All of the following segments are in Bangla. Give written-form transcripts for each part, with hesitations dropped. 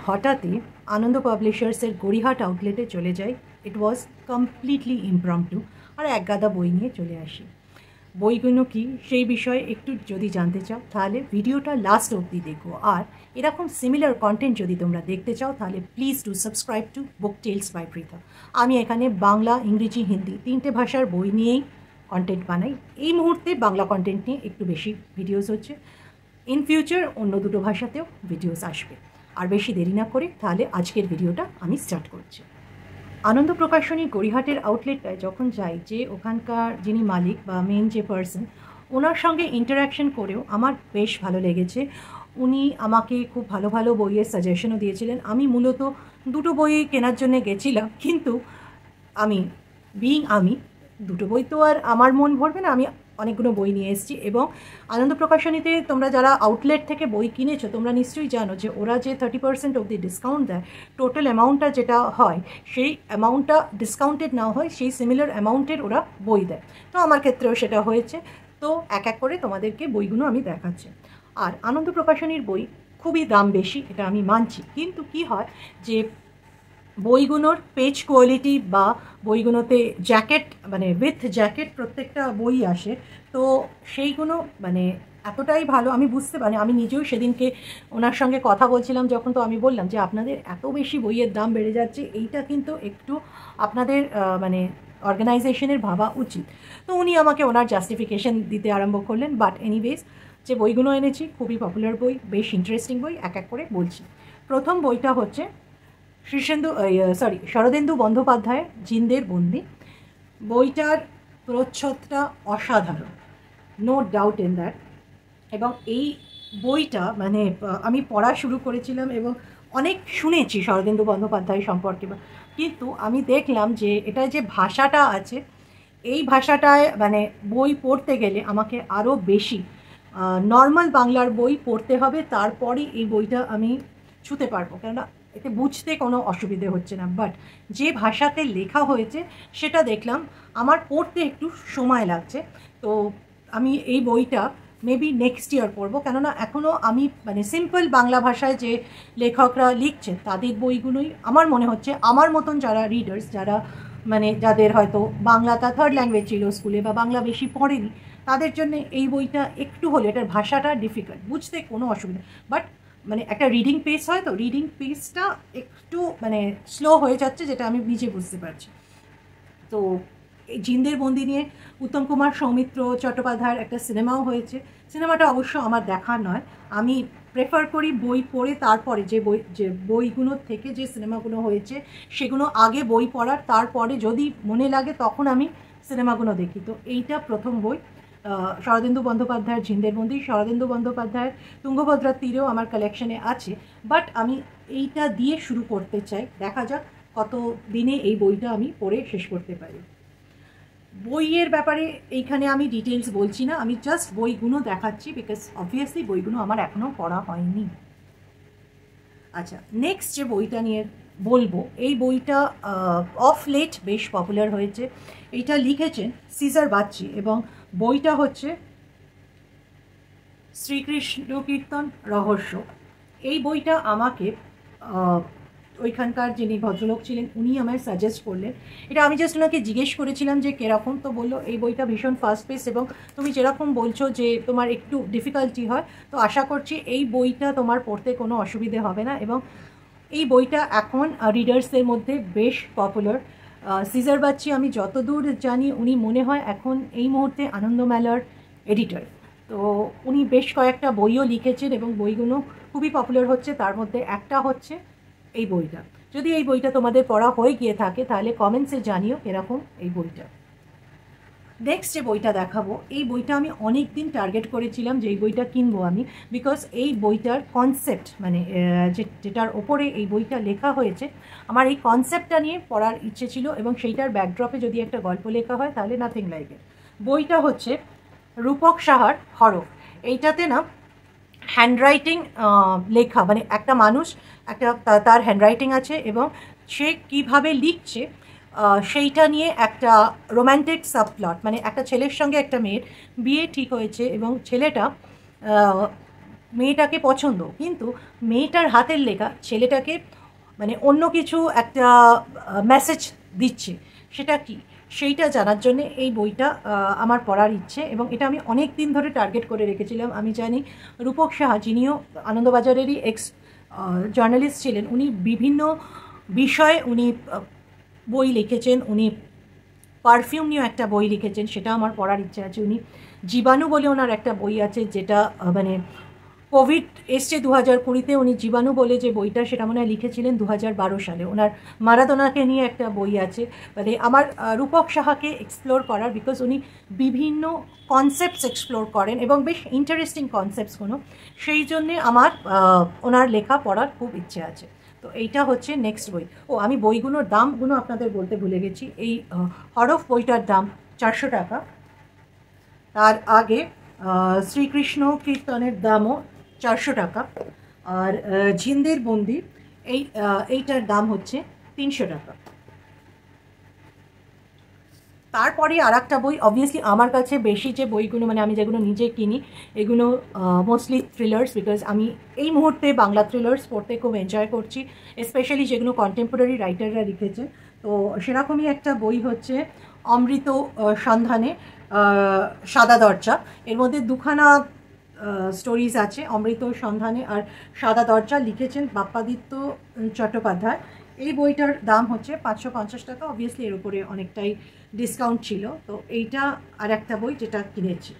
হঠাৎই আনন্দ পাবলিশার্সের গড়িহাট আউটলেটে চলে যাই। ইট ওয়াজ কমপ্লিটলি ইমপ্রম্পটু, আর এক গাদা বই নিয়ে চলে আসি। বইগুলো কি সেই বিষয়ে একটু যদি জানতে চাও তাহলে ভিডিওটা লাস্ট অবধি দেখো, আর এরকম সিমিলার কন্টেন্ট যদি তোমরা দেখতে চাও তাহলে please do subscribe to Book Tales by Pritha. আমি এখানে বাংলা, ইংরেজি, হিন্দি 3টে ভাষার বই নিয়েই কন্টেন্ট বানাই। এই মুহূর্তে বাংলা কন্টেন্ট নিয়ে একটু বেশি ভিডিওস হচ্ছে, ইন ফিউচার অন্য দুটো ভাষাতেও ভিডিওস আসবে। আর বেশি দেরি না করে তাহলে আজকের ভিডিওটা আমি স্টার্ট করছি। আনন্দ প্রকাশনী গড়িহাটের আউটলেটটায় যখন যাই, যে ওখানকার যিনি মালিক বা মেন যে পার্সন, ওনার সঙ্গে ইন্টারাকশন করেও আমার বেশ ভালো লেগেছে। উনি আমাকে খুব ভালো ভালো বইয়ের সাজেশনও দিয়েছিলেন। আমি মূলত দুটো বই কেনার জন্য গেছিলাম, কিন্তু আমি দুটো বই তো আর আমার মন ভরবে না, আমি অনেকগুলো বই নিয়ে এসেছি। এবং আনন্দ প্রকাশনীতে তোমরা যারা আউটলেট থেকে বই কিনেছো তোমরা নিশ্চয়ই জানো যে ওরা যে 30% অবধি ডিসকাউন্ট দেয়, টোটাল অ্যামাউন্টটা যেটা হয় সেই অ্যামাউন্টটা ডিসকাউন্টেড না হয়, সেই সিমিলার অ্যামাউন্টের ওরা বই দেয়। তো আমার ক্ষেত্রেও সেটা হয়েছে। তো এক এক করে তোমাদেরকে বইগুলো আমি দেখাচ্ছি। আর আনন্দ প্রকাশনীর বই খুবই দাম বেশি, এটা আমি মানছি, কিন্তু কি হয় যে বইগুলোর পেজ কোয়ালিটি বা বইগুলোতে জ্যাকেট, মানে উইথ জ্যাকেট প্রত্যেকটা বই আসে, তো সেইগুলো মানে এতটাই ভালো আমি বুঝতে পারি। আমি নিজেও সেদিনকে ওনার সঙ্গে কথা বলছিলাম যখন, তো আমি বললাম যে আপনাদের এত বেশি বইয়ের দাম বেড়ে যাচ্ছে, এইটা কিন্তু একটু আপনাদের মানে অর্গানাইজেশনের ভাবা উচিত। তো উনি আমাকে ওনার জাস্টিফিকেশন দিতে আরম্ভ করলেন। বাট এনিওয়েজ, যে বইগুলো এনেছি খুবই পপুলার বই, বেশ ইন্টারেস্টিং বই, এক এক করে বলছি। প্রথম বইটা হচ্ছে শরদিন্দু বন্দ্যোপাধ্যায়ের জিন্দের বন্দি। বইটার প্রচ্ছদটা অসাধারণ, নো ডাউট ইন দ্যাট। এবং এই বইটা মানে আমি পড়া শুরু করেছিলাম এবং অনেক শুনেছি শরদিন্দু বন্দ্যোপাধ্যায় সম্পর্কে, কিন্তু আমি দেখলাম যে এটা যে ভাষাটা আছে, এই ভাষাটায় মানে বই পড়তে গেলে আমাকে আরও বেশি নর্মাল বাংলার বই পড়তে হবে, তারপরে এই বইটা আমি ছুঁতে পারবো, কেননা এতে বুঝতে কোনো অসুবিধে হচ্ছে না। বাট যে ভাষাতে লেখা হয়েছে সেটা দেখলাম আমার পড়তে একটু সময় লাগছে। তো আমি এই বইটা মেবি নেক্সট ইয়ার পড়বো, কেননা এখনও আমি মানে সিম্পল বাংলা ভাষায় যে লেখকরা লিখছেন তাদের বইগুলোই আমার মনে হচ্ছে আমার মতন যারা রিডার্স, যারা মানে যাদের হয়তো বাংলাটা থার্ড ল্যাঙ্গুয়েজ ছিল স্কুলে বা বাংলা বেশি পড়েনি, তাদের জন্য এই বইটা একটু হলে, এটার ভাষাটা ডিফিকাল্ট, বুঝতে কোনো অসুবিধা, বাট মানে একটা রিডিং পেস হয়, তো রিডিং পেসটা একটু মানে স্লো হয়ে যাচ্ছে, যেটা আমি নিজে বুঝতে পারছি। তো এই জিন্দের বন্দি নিয়ে উত্তম কুমার সৌমিত্র চট্টোপাধ্যায়ের একটা সিনেমাও হয়েছে। সিনেমাটা অবশ্য আমার দেখা নয়, আমি প্রেফার করি বই পড়ে তারপরে যে বইগুলোর থেকে যে সিনেমাগুলো হয়েছে সেগুলো আগে বই পড়ার, তারপরে যদি মনে লাগে তখন আমি সিনেমাগুলো দেখি। তো এইটা প্রথম বই, শরদিন্দু বন্দ্যোপাধ্যায়ের জিন্দের বন্দি। শরদিন্দু বন্দ্যোপাধ্যায়ের তুঙ্গভদ্রার তীরেও আমার কালেকশনে আছে, বাট আমি এইটা দিয়ে শুরু করতে চাই, দেখা যাক কত দিনে এই বইটা আমি পড়ে শেষ করতে পারি। বইয়ের ব্যাপারে এইখানে আমি ডিটেলস বলছি না, আমি জাস্ট বইগুলো দেখাচ্ছি, বিকজ অবভিয়াসলি বইগুলো আমার এখনও পড়া হয়নি। আচ্ছা, নেক্সট যে বইটা নিয়ে বলবো, এই বইটা অফ লেট বেশ পপুলার হয়েছে। এইটা লিখেছেন সিজার বাচ্চি এবং বইটা হচ্ছে শ্রীকৃষ্ণ কীর্তন রহস্য। এই বইটা আমাকে ওইখানকার যিনি ভদ্রলোক ছিলেন উনি আমায় সাজেস্ট করলেন। এটা আমি জাস্ট ওনাকে জিজ্ঞেস করেছিলাম যে কীরকম, তো বললো এই বইটা ভীষণ ফাস্ট পেস, এবং তুমি যেরকম বলছো যে তোমার একটু ডিফিকাল্টি হয়, তো আশা করছি এই বইটা তোমার পড়তে কোনো অসুবিধে হবে না। এবং এই বইটা এখন রিডার্সদের মধ্যে বেশ পপুলার। সিজার বাচ্চি আমি যতদূর জানি উনি মনে হয় এখন এই মুহূর্তে আনন্দমেলার এডিটর। তো উনি বেশ কয়েকটা বইও লিখেছেন এবং বইগুলো খুবই পপুলার হচ্ছে, তার মধ্যে একটা হচ্ছে এই বইটা। যদি এই বইটা তোমাদের পড়া হয়ে গিয়ে থাকে তাহলে কমেন্টসে জানিও এরকম এই বইটা। নেক্সট যে বইটা দেখাবো, এই বইটা আমি অনেক দিন টার্গেট করেছিলাম যে এই বইটা কিনবো আমি, বিকজ এই বইটার কনসেপ্ট মানে যেটার ওপরে এই বইটা লেখা হয়েছে, আমার এই কনসেপ্টটা নিয়ে পড়ার ইচ্ছে ছিল, এবং সেইটার ব্যাকড্রপে যদি একটা গল্প লেখা হয় তাহলে নাথিং লাইক ইট। বইটা হচ্ছে রূপক সাহার হরফ। এইটাতে না হ্যান্ডরাইটিং লেখা, মানে একটা মানুষ একটা তার হ্যান্ডরাইটিং আছে এবং সে কিভাবে লিখছে সেইটা নিয়ে একটা রোম্যান্টিক সাবপ্লট, মানে একটা ছেলের সঙ্গে একটা মেয়ের বিয়ে ঠিক হয়েছে এবং ছেলেটা মেয়েটাকে পছন্দ, কিন্তু মেয়েটার হাতের লেখা ছেলেটাকে মানে অন্য কিছু একটা মেসেজ দিচ্ছে, সেটা কি সেইটা জানার জন্য এই বইটা আমার পড়ার ইচ্ছে, এবং এটা আমি অনেক দিন ধরে টার্গেট করে রেখেছিলাম। আমি জানি রূপক সাহা, যিনিও আনন্দবাজারেরই এক্স জার্নালিস্ট ছিলেন, উনি বিভিন্ন বিষয়ে উনি বই লিখেছেন। উনি পারফিউম নিয়েও একটা বই লিখেছেন, সেটা আমার পড়ার ইচ্ছে আছে। উনি জীবাণু বলে ওনার একটা বই আছে, যেটা মানে কোভিড এসছে 2020-তে, উনি জীবাণু বলে যে বইটা, সেটা মনে হয় লিখেছিলেন 2012 সালে। ওনার মারাদোনাকে নিয়ে একটা বই আছে। মানে আমার রূপক সাহাকে এক্সপ্লোর করার, বিকজ উনি বিভিন্ন কনসেপ্টস এক্সপ্লোর করেন এবং বেশ ইন্টারেস্টিং কনসেপ্টসগুলো, সেই জন্যে আমার ওনার লেখা পড়ার খুব ইচ্ছে আছে। তো এইটা হচ্ছে নেক্সট বই। ও, আমি বইগুলোর দামগুলো আপনাদের বলতে ভুলে গেছি। এই হরফ বইটার দাম 400 টাকা। তার আগে শ্রীকৃষ্ণ কীর্তনের দামও 400 টাকা। আর জিন্দের বন্দি এইটার দাম হচ্ছে 300 টাকা। তারপরে আর একটা বই, অবভিয়াসলি আমার কাছে বেশি যে বইগুলো মানে আমি যেগুলো নিজে কিনি, এগুলো মোস্টলি থ্রিলার্স, বিকজ আমি এই মুহূর্তে বাংলা থ্রিলার্স পড়তে খুব এনজয় করছি, স্পেশালি যেগুলো কন্টেম্পোরারি রাইটাররা লিখেছে। তো সেরকমই একটা বই হচ্ছে অমৃত সন্ধানে সাদা দরজা। এর মধ্যে দুখানা স্টোরিজ আছে, অমৃত সন্ধানে আর সাদা দরজা, লিখেছেন বাপ্পাদিত্য চট্টোপাধ্যায়। এই বইটার দাম হচ্ছে 550 টাকা। অবভিয়াসলি এর উপরে অনেকটাই ডিসকাউন্ট ছিল। তো এইটা আর একটা বই যেটা কিনেছি।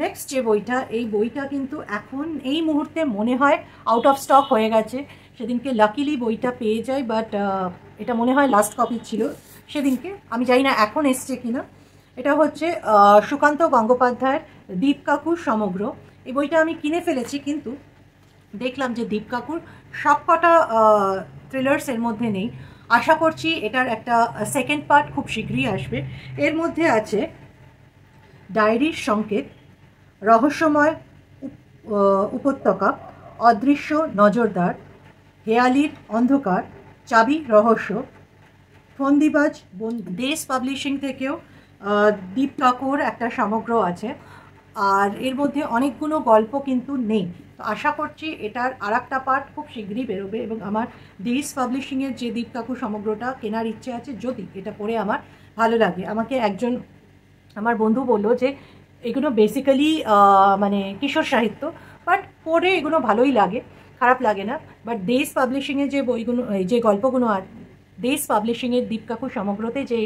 নেক্সট যে বইটা, এই বইটা কিন্তু এখন এই মুহূর্তে মনে হয় আউট অফ স্টক হয়ে গেছে। সেদিনকে লাকিলি বইটা পেয়ে যাই, বাট এটা মনে হয় লাস্ট কপি ছিল সেদিনকে, আমি জানি না এখন এসছে কিনা। এটা হচ্ছে সুকান্ত গঙ্গোপাধ্যায়ের দীপ কাকুর সমগ্র। এই বইটা আমি কিনে ফেলেছি, কিন্তু দেখলাম যে দীপ কাকুর সবকটা থ্রিলার্স এর মধ্যে নেই। আশা করছি এটার একটা সেকেন্ড পার্ট খুব শীঘ্রই আসবে। এর মধ্যে আছে ডায়েরির সংকেত, রহস্যময় উপত্যকা, অদৃশ্য নজরদার, হেয়ালির অন্ধকার, চাবি রহস্য, ফন্দিবাজ বন্ধু। দেশ পাবলিশিং থেকেও দীপ কাকুর একটা সমগ্র আছে, আর এর মধ্যে অনেকগুলো গল্প কিন্তু নেই। তো আশা করছি এটার আর একটা পার্ট খুব শীঘ্রই বেরোবে, এবং আমার দেশ পাবলিশিংয়ের যে দীপ কাকু সমগ্রটা কেনার ইচ্ছে আছে, যদি এটা পড়ে আমার ভালো লাগে। আমাকে একজন আমার বন্ধু বলল যে এগুলো বেসিক্যালি মানে কিশোর সাহিত্য, বাট পড়ে এগুলো ভালোই লাগে, খারাপ লাগে না। বাট দেশ পাবলিশিংয়ের যে বইগুলো, যে গল্পগুলো দেশ পাবলিশিংয়ের দীপ কাকু সমগ্রতে যে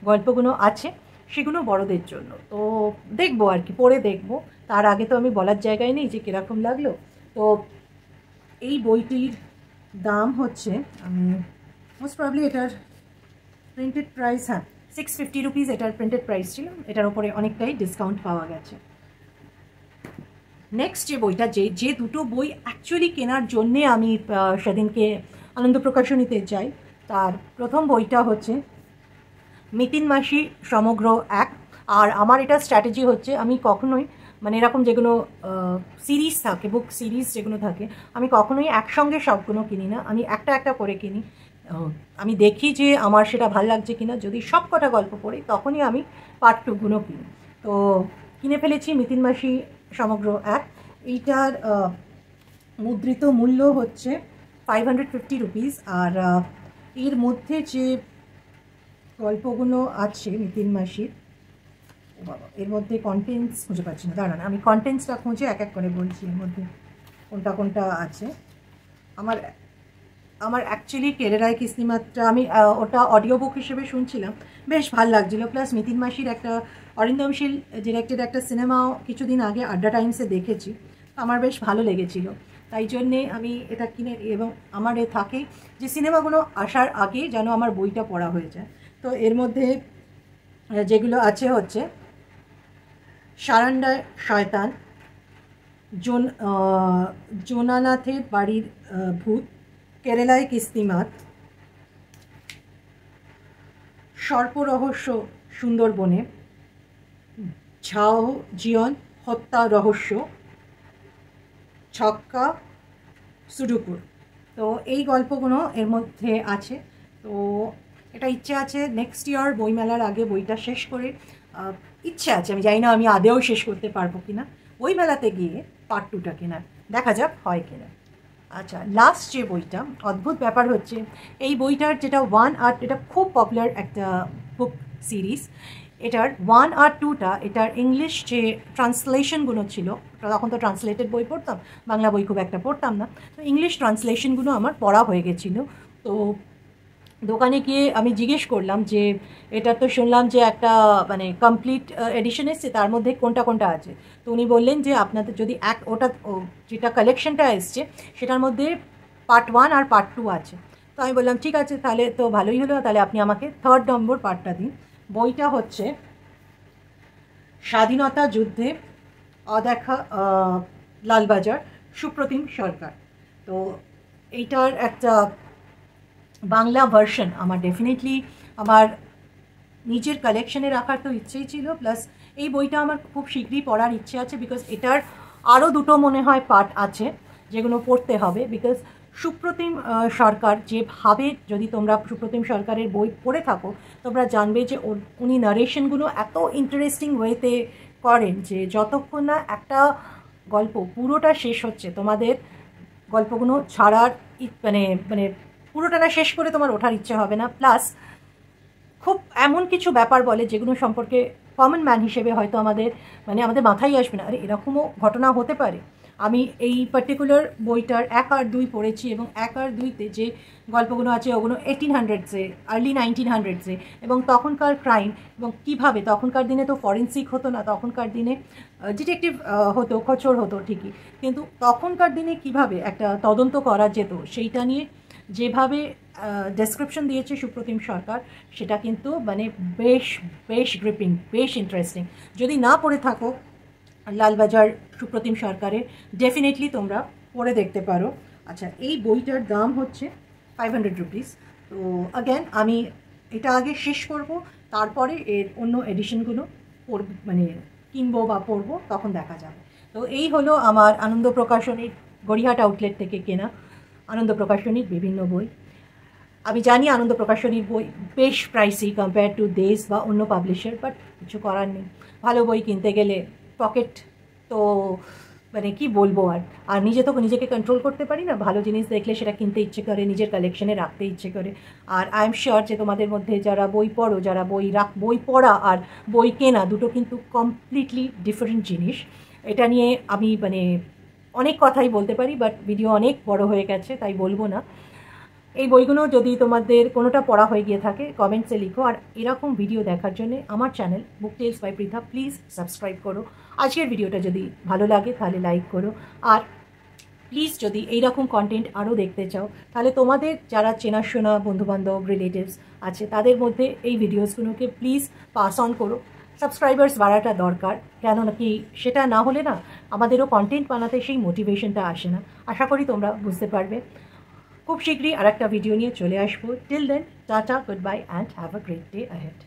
গল্পগুলো আছে, সেগুলো বড়দের জন্য। তো দেখবো আর কি, পড়ে দেখবো। তার আগে তো আমি বলার জায়গায় নেই যে কীরকম লাগলো। তো এই বইটির দাম হচ্ছে, আমি মোস্ট প্রবলি এটার প্রিন্টেড প্রাইস, হ্যাঁ 650 রুপিস এটার প্রিন্টেড প্রাইস ছিল। এটার উপরে অনেকটাই ডিসকাউন্ট পাওয়া গেছে। নেক্সট যে বইটা, যে দুটো বই অ্যাকচুয়ালি কেনার জন্যে আমি সেদিনকে আনন্দ প্রকাশনীতে যাই, তার প্রথম বইটা হচ্ছে মিতিন মাসি সমগ্র 1। আর আমার এটা স্ট্র্যাটেজি হচ্ছে, আমি কখনোই মানে এরকম যেগুলো সিরিজ থাকে, বুক সিরিজ যেগুলো থাকে, আমি কখনোই একসঙ্গে সবগুলো কিনি না, আমি একটা একটা করে কিনি। আমি দেখি যে আমার সেটা ভালো লাগছে কিনা, যদি সব কটা গল্প পড়ি তখনই আমি পার্ট 2 কিনি। তো কিনে ফেলেছি মিতিন মাসি সমগ্র 1। এইটার মুদ্রিত মূল্য হচ্ছে 550 রুপিস। আর এর মধ্যে যে গল্পগুলো আছে মিতিন মাসির, ও বাবা, এর মধ্যে কন্টেন্টস খুঁজে পাচ্ছি না, দাঁড়ান আমি কন্টেন্টসটা খুঁজে এক এক করে বলছি এর মধ্যে কোনটা কোনটা আছে। আমার অ্যাকচুয়ালি কেরালায় কিস্তিমাত্রা, আমি ওটা অডিও বুক হিসেবে শুনছিলাম, বেশ ভালো লাগছিলো। প্লাস মিতিন মাসির একটা অরিন্দম শীল ডিরেক্টেড একটা সিনেমাও কিছুদিন আগে আড্ডা টাইমসে দেখেছি, আমার বেশ ভালো লেগেছিলো। তাই জন্যে আমি এটা কিনে, এবং আমার থাকে যে সিনেমাগুলো আসার আগে যেন আমার বইটা পড়া হয়ে যায়। তো এর মধ্যে যেগুলো আছে হচ্ছে সারান্ডায় শয়তান, জোনানাথের বাড়ির ভূত, কেরালায় কিস্তিমাত, সর্পরহস্য সুন্দরবনে, ঝাও জিয়ন হত্যা রহস্য, ছক্কা সুডুকুর। তো এই গল্পগুলো এর মধ্যে আছে। তো এটা ইচ্ছে আছে নেক্সট ইয়ার বইমেলার আগে বইটা শেষ করে, ইচ্ছে আছে, আমি জানি না আমি আদেও শেষ করতে পারবো কি না, বইমেলাতে গিয়ে পার্ট 2টা কেনার, দেখা যাক হয় কিনা। আচ্ছা, লাস্ট যে বইটা, অদ্ভুত ব্যাপার হচ্ছে এই বইটার যেটা 1 আর, এটা খুব পপুলার একটা বুক সিরিজ, এটার 1 আর 2টা, এটার ইংলিশ যে ট্রান্সলেশনগুলো ছিল, তখন তো ট্রান্সলেটেড বই পড়তাম, বাংলা বই খুব একটা পড়তাম না, তো ইংলিশ ট্রান্সলেশনগুলো আমার পড়া হয়ে গেছিলো। তো দোকানে গিয়ে আমি জিজ্ঞেস করলাম যে এটা তো শুনলাম যে একটা মানে কমপ্লিট এডিশন এসছে, তার মধ্যে কোনটা কোনটা আছে। তো উনি বললেন যে আপনাদের যদি ওটা যেটা কালেকশনটা এসছে সেটার মধ্যে পার্ট 1 আর পার্ট 2 আছে। তো আমি বললাম ঠিক আছে, তাহলে তো ভালোই হলো, তাহলে আপনি আমাকে 3rd নম্বর পার্টটা দিন। বইটা হচ্ছে স্বাধীনতা যুদ্ধে অদেখা লালবাজার, সুপ্রতিম সরকার। তো এইটার একটা বাংলা ভার্সন আমার ডেফিনেটলি আমার নিজের কালেকশনে রাখার তো ইচ্ছেই ছিল, প্লাস এই বইটা আমার খুব শীঘ্রই পড়ার ইচ্ছে আছে, বিকজ এটার আরও দুটো মনে হয় পার্ট আছে যেগুলো পড়তে হবে। বিকজ সুপ্রতিম সরকার যেভাবে, যদি তোমরা সুপ্রতিম সরকারের বই পড়ে থাকো তোমরা জানবে যে উনি নারেশনগুলো এত ইন্টারেস্টিং ওয়েতে করেন যে যতক্ষণ না একটা গল্প পুরোটা শেষ হচ্ছে তোমাদের গল্পগুলো ছাড়ার মানে মানে পুরোটা না শেষ করে তোমার ওঠার ইচ্ছে হবে না। প্লাস খুব এমন কিছু ব্যাপার বলে যেগুলো সম্পর্কে কমন ম্যান হিসেবে হয়তো আমাদের মাথায় আসবে না, আরে এরকমও ঘটনা হতে পারে। আমি এই পার্টিকুলার বইটার 1 আর 2 পড়েছি, এবং 1 আর 2তে যে গল্পগুলো আছে ওগুলো 1800s-এ, আর্লি 1900s-এ, এবং তখনকার ক্রাইম, এবং কীভাবে তখনকার দিনে তো ফরেন্সিক হতো না, তখনকার দিনে ডিটেকটিভ হতো, খোঁচর হতো ঠিকই, কিন্তু তখনকার দিনে কিভাবে একটা তদন্ত করা যেত সেইটা নিয়ে যেভাবে ডেসক্রিপশন দিয়েছে সুপ্রতিম সরকার, সেটা কিন্তু মানে বেশ গ্রিপিং, বেশ ইন্টারেস্টিং। যদি না পড়ে থাকো লালবাজার সুপ্রতিম সরকারের, ডেফিনেটলি তোমরা পড়ে দেখতে পারো। আচ্ছা, এই বইটার দাম হচ্ছে 500 রুপিস। তো অ্যাগেন আমি এটা আগে শেষ করব, তারপরে এর অন্য এডিশনগুলো মানে কিনবো বা পড়বো, তখন দেখা যাবে। তো এই হলো আমার আনন্দ প্রকাশনীর গড়িয়াহাট আউটলেট থেকে কেনা আনন্দ প্রকাশনীর বিভিন্ন বই। আমি জানি আনন্দ প্রকাশনীর বই বেশ প্রাইসি কম্পেয়ার টু দেশ বা অন্য পাবলিশার, বাট কিছু করার নেই, ভালো বই কিনতে গেলে পকেট তো মানে কি বলবো, আর নিজেকে কন্ট্রোল করতে পারি না, ভালো জিনিস দেখলে সেটা কিনতে ইচ্ছে করে, নিজের কালেকশনে রাখতে ইচ্ছে করে। আর আই এম শিওর যে তোমাদের মধ্যে যারা বই পড়ো, যারা বই পড়া আর বই কেনা দুটো কিন্তু কমপ্লিটলি ডিফারেন্ট জিনিস। এটা নিয়ে আমি মানে অনেক কথাই বলতে পারি, বাট ভিডিও অনেক বড় হয়ে গেছে, তাই বলবো না। এই বইগুলো যদি তোমাদের কোনোটা পড়া হয়ে গিয়ে থাকে কমেন্টসে লিখো, আর এরকম ভিডিও দেখার জন্য আমার channel Book Tales by Pritha please subscribe করো। আজকের ভিডিওটা যদি ভালো লাগে তাহলে লাইক করো, আর প্লিজ যদি এইরকম কন্টেন্ট আরও দেখতে চাও তাহলে তোমাদের যারা চেনাশোনা বন্ধুবান্ধব রিলেটিভস আছে তাদের মধ্যে এই ভিডিওসগুলোকে প্লিজ পাস অন করো। সাবস্ক্রাইবার্স বাড়াটা দরকার, কেন নাকি সেটা না হলে না আমাদেরও কন্টেন্ট বানাতে সেই মোটিভেশনটা আসে না। আশা করি তোমরা বুঝতে পারবে। খুব শীঘ্রই আরেকটা ভিডিও নিয়ে চলে আসবো। Till then, tata, good bye and have a great day ahead.